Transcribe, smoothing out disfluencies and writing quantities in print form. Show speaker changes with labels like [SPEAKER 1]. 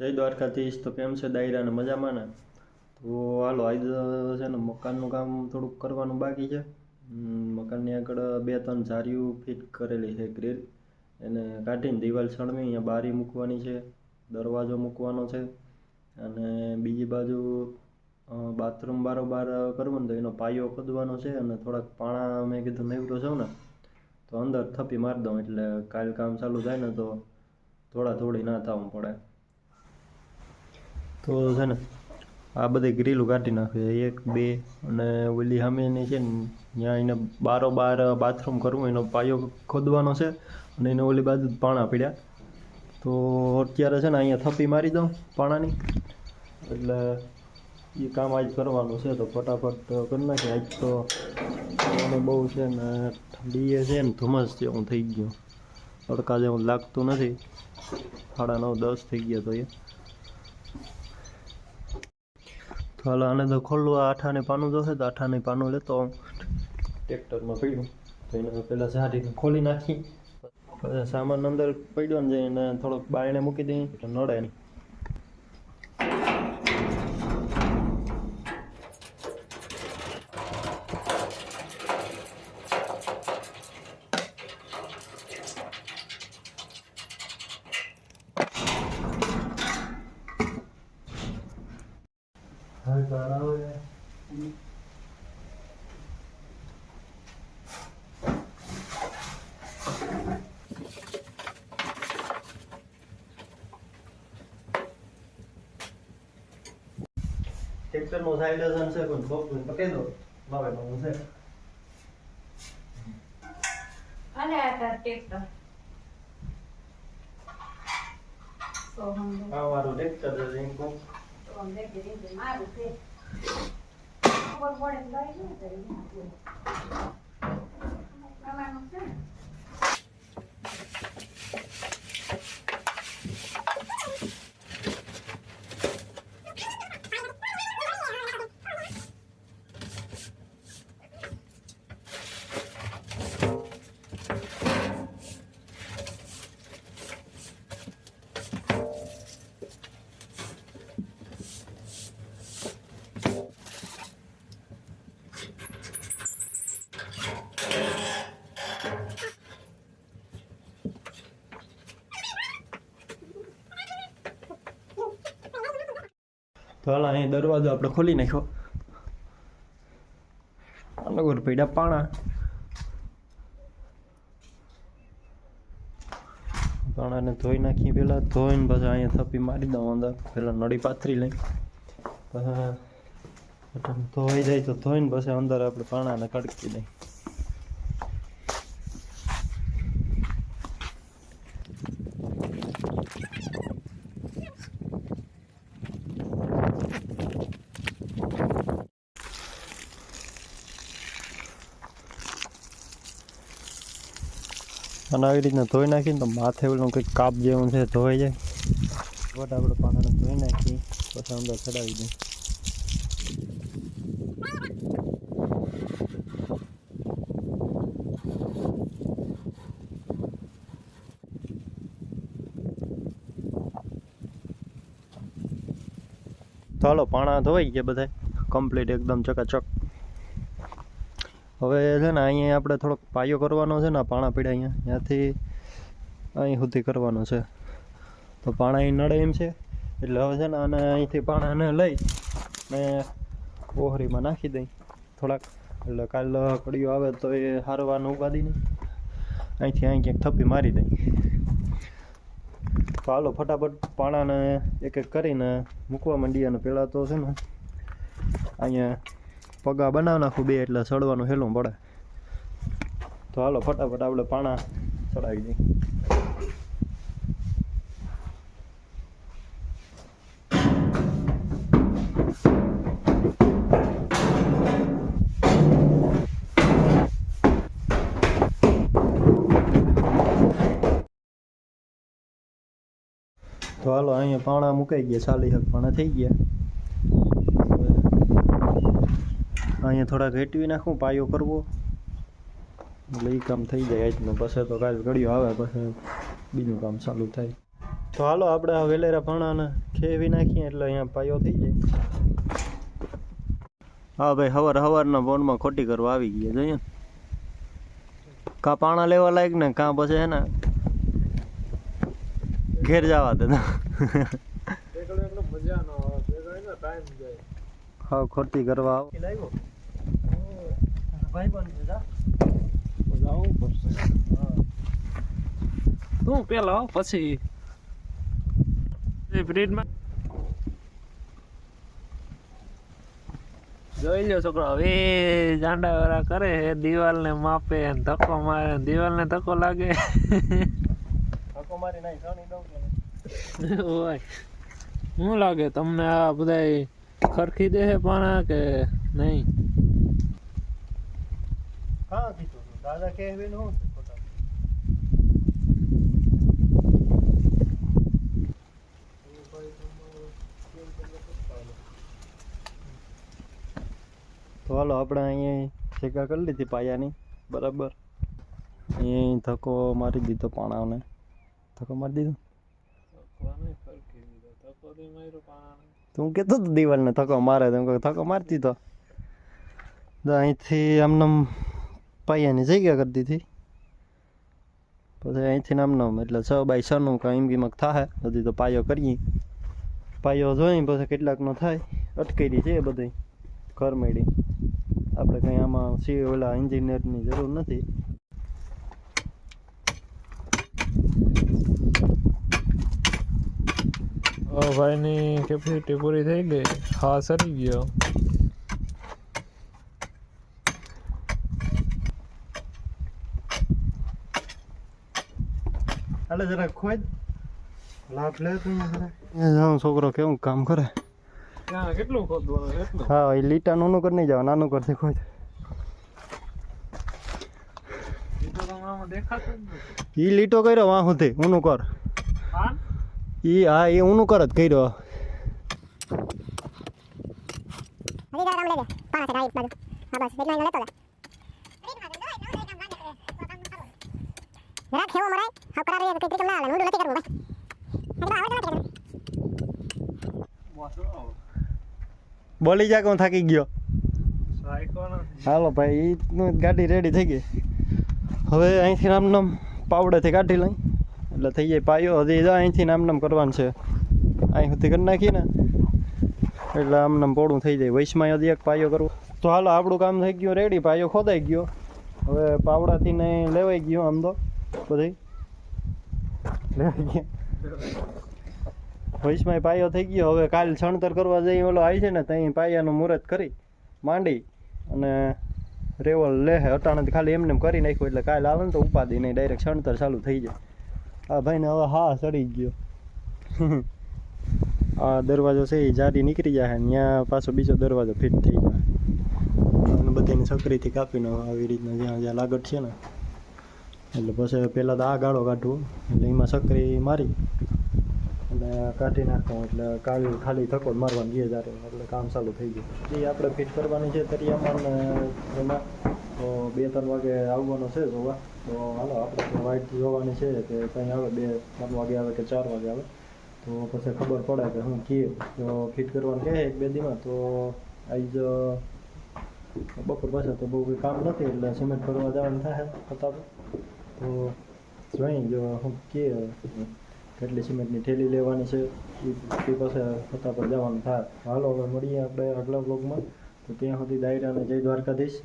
[SPEAKER 1] જય દ્વારકાધીશ। તો કેમ છે દાયરા ને મજામાં ને? તો હાલો આજે છે ને મકાનનું કામ થોડુંક કરવાનું બાકી છે। મકાનની આગળ 2-3 જારીઓ ફિટ કરેલી છે ગ્રીલ, એને કાઢીને દિવાલ સળમી અહીંયા બારી મૂકવાની છે, દરવાજો મૂકવાનો છે અને બીજી બાજુ બાથરૂમ બારોબાર કરવું તો એનો પાયો ખોદવાનો છે અને થોડાક પાણા મેં કીધું નીવડો છું ને તો અંદર થપ્પી મારી દઉં એટલે કાલ કામ ચાલુ થાય ને તો થોડી ના થવું પડે। તો છે ને આ બધી ગ્રીલો કાઢી નાખવી, 1 2 અને ઓલી સામેની છે ને ત્યાં એને બારોબાર બાથરૂમ કરવું એનો પાયો ખોદવાનો છે અને એને ઓલી બાજુ પાણા પડ્યા તો અત્યારે છે ને અહીંયા થપ્પી મારી દઉં પાણાની એટલે એ કામ આજ કરવાનું છે। તો ફટાફટ કરી નાખીએ। આજ તો બહુ છે ને ઠંડીએ છે ને ધુમ્મસ જેવું થઈ ગયું, તડકા જેવું લાગતું નથી। 9:30-10 થઈ ગયા તો હાલો આને તો ખોલવું। આ આઠાને પાનું જોશે તો આઠાને પાનું લેતો ટ્રેક્ટરમાં પડ્યું તો એને પહેલાં ઝાડીને ખોલી નાખી, પછી સામાન અંદર પડ્યો ને જઈને થોડોક બાયણે મૂકી દઈએ તો નડે નહીં। ટ્રેક્ટરનું સાઇલેન્સર છે પણ બપોર પકડી દો વાવેવાનું છે।
[SPEAKER 2] આલે આ ટ્રેક્ટર તો હમ
[SPEAKER 1] આ વાળું ટ્રેક્ટર છે ઇન્કો
[SPEAKER 2] તો હમ દેખે મારું છે ખબર પડે લઈ લે તો આમાં છે
[SPEAKER 1] તો હાલ અહીં દરવાજો આપણે ખોલી નાખ્યો, અનગોર પડ્યા પાણા, પાણાને ધોઈ નાખી પહેલાં, ધોઈને પછી અહીંયા થપ્પી મારી દઉં અંદર, પહેલાં નળી પાથરી લઈ પછી ધોઈ જાય તો ધોઈને પછી અંદર આપણે પાણાને કડકી દઈ। અને આવી રીતના ધોઈ નાખીને તો માથે ઓલું કંઈક કાપ જેવું છે ધોઈ જાય, બટ આપણે પાણાને ધોઈ નાખી પછી અંદર ચડાવી દઈએ। તો હાલો પાણા ધોવાઈ ગયા બધા કમ્પ્લીટ એકદમ ચકાચક। હવે છે ને અહીંયા આપણે થોડોક પાયો કરવાનો છે ને, પાણા પડ્યા અહીંયા ત્યાંથી અહીં સુધી કરવાનો છે તો પાણા અહીં નડે એમ છે એટલે હવે છે ને આને અહીંથી પાણાને લઈ ને ઓહરીમાં નાખી દઈ થોડાક, એટલે કાલ કડીઓ આવે તો એ હારવાનું ઉપાદી નહીં, અહીંથી અહીં ક્યાંક થપ્પી મારી દઈ। તો હાલો ફટાફટ પાણાને એક એક કરીને મૂકવા માંડીએ। અને પહેલાં તો છે ને અહીંયા પગા બનાવી નાખું 2 એટલે ચડવાનું હેલું પડે। તો હાલો ફટાફટ આપણે પાણા ચડાવી દઈએ। તો હાલો અહીંયા પાણા મુકાઈ ગયા, 40 પાણા થઈ ગયા। અહીંયા થોડાક હેટવી નાખું, પાયો કરવો એટલે એ કામ થઈ જાય આજનું, પછી તો કાલ ઘડીઓ આવે પછી બીજું કામ ચાલુ થાય। તો હાલો આપણે આ વેલેરા ફણાને ખેવી નાખીએ એટલે અહીંયા પાયો થઈ જાય. હા ભાઈ, હવારના બોન્ડમાં ખોટી કરવા આવી ગયા જોઈએ. કાં પાણા લેવા લાયક ને કાં પછી હે ને ઘેર જવા દે. હા, ખોટી કરવા લાગ્યો ભાઈ
[SPEAKER 3] તું પેલા પછી બ્રિડમાં જોઈ લો છોકરો હવે જાંડા વાળા કરે દિવાલ ને માપે ધક્કો મારે દિવાલ ને ધક્કો લાગે.
[SPEAKER 1] ધક્કો મારી નાઈ સાણી દઉં
[SPEAKER 3] ઓય શું લાગે તમને આ બધા ખરખી દે છે પાણા કે નહીં?
[SPEAKER 1] હા કીધું દાદા કહેવી નું શું છે ખોટા. તો હાલો આપણે અહીંયા ભેગા કરી લીધી પાયાની બરાબર. અહીં ધક્કો મારી દીધો પાણાને. ધક્કો મારી દીધો. તું કહેતો હતો દિવાલને ધક્કો મારે તો ધક્કો મારી દીધો. અહીંથી આમનામ પાયાની જગ્યા કરી દીધી. પછી અહીંથી આમનામ એટલે 6x6 નું કાંઈ કિંમત થાય. હજી તો પાયો કરીએ. પાયો જોઈ પછી કેટલાકનો થાય. અટકેલી છે બધી ઘર મેળી. આપણે કંઈ આમાં ઓલા એન્જિનિયરની જરૂર નથી.
[SPEAKER 3] ભાઈની કેપેસિટી પૂરી થઈ ગઈ. હા, સરી ગયો.
[SPEAKER 1] હાલે જરા ખોજ લાભ લે તું જરા. છોકરો કેવું કામ કરે.
[SPEAKER 3] કેટલું ખોદવાનું એટલું?
[SPEAKER 1] હા, એ લીટા નાનું કર નહીં જાવ, નાનું કરથી ખોજ. ઈ લીટો કર્યો વાં સુધી ઊનું કર. ઈ હા, એ ઊનું કર જ કર્યો. બોલી જા હું થાકી ગયો. હાલો ભાઈ, ઈ ગાડી રેડી થઈ ગઈ. હવે અહીંથી નામ પાવડેથી કાઢી લઈ એટલે થઈ જાય પાયો. હજી અહીંથી નામ કરવાનું છે. અહીં સુધી કરી નાખીએ ને એટલે આમ પોળું થઈ જાય. વૈશમાં હજી એક પાયો કરવો. તો હાલો આપણું કામ થઈ ગયું રેડી. પાયો ખોદાઈ ગયો. હવે પાવડાથી ને લેવાઈ ગયો. આમ તો બધી લેવાઈ ગયા. વૈશમાં પાયો થઈ ગયો. હવે કાલ છણતર કરવા જઈ ઓલો આવી છે ને ત્યાં પાયાનું મુહૂર્ત કરી માંડી અને રેવલ લે અટાણે ખાલી એમને કરી નાખ્યું એટલે કાલે આવે ને તો ઉપાધિ નહીં, ડાયરેક્ટ છણતર ચાલુ થઈ જાય. આ ભાઈને હવે હા ચડી ગયો. આ દરવાજો છે એ જાડી નીકળી જાય ને ત્યાં પાછો બીજો દરવાજો ફિટ થઈ જાય. અને બધાની છકરીથી કાપીને આવી રીતના જ્યાં જ્યાં લાગત છે ને એટલે પછી પહેલાં તો આ ગાળો કાઢવો એટલે એમાં છકરી મારી અને કાઢી નાખવું એટલે કાલ ખાલી ધક્કો મારવાનું 2000 એટલે કામ ચાલુ થઈ ગયું. એ આપણે ફિટ કરવાની છે તરિયામાં ને એમાં તો 2-3 વાગે આવવાનો છે જોવા. તો હાલો આપણે વાઇટ જોવાની છે કે કંઈ આવે 2-3 વાગે આવે કે 4 વાગે આવે તો પછી ખબર પડે કે હું કીએ તો ફિટ કરવાનું કહે 1-2 દીમાં. તો આજ બપોર પાછા તો બહુ કંઈ કામ નથી એટલે સિમેન્ટ ભરવા જવાનું થાય ફટાફટ. તો જોઈ જો હું કીએ કેટલી સિમેન્ટની થેલી લેવાની છે એ પછી ફટાફટ જવાનું થાય. હાલો હવે મળીએ આપણે આગલા બ્લોગમાં. તો ત્યાં સુધી દાયરાને જય દ્વારકાધીશ.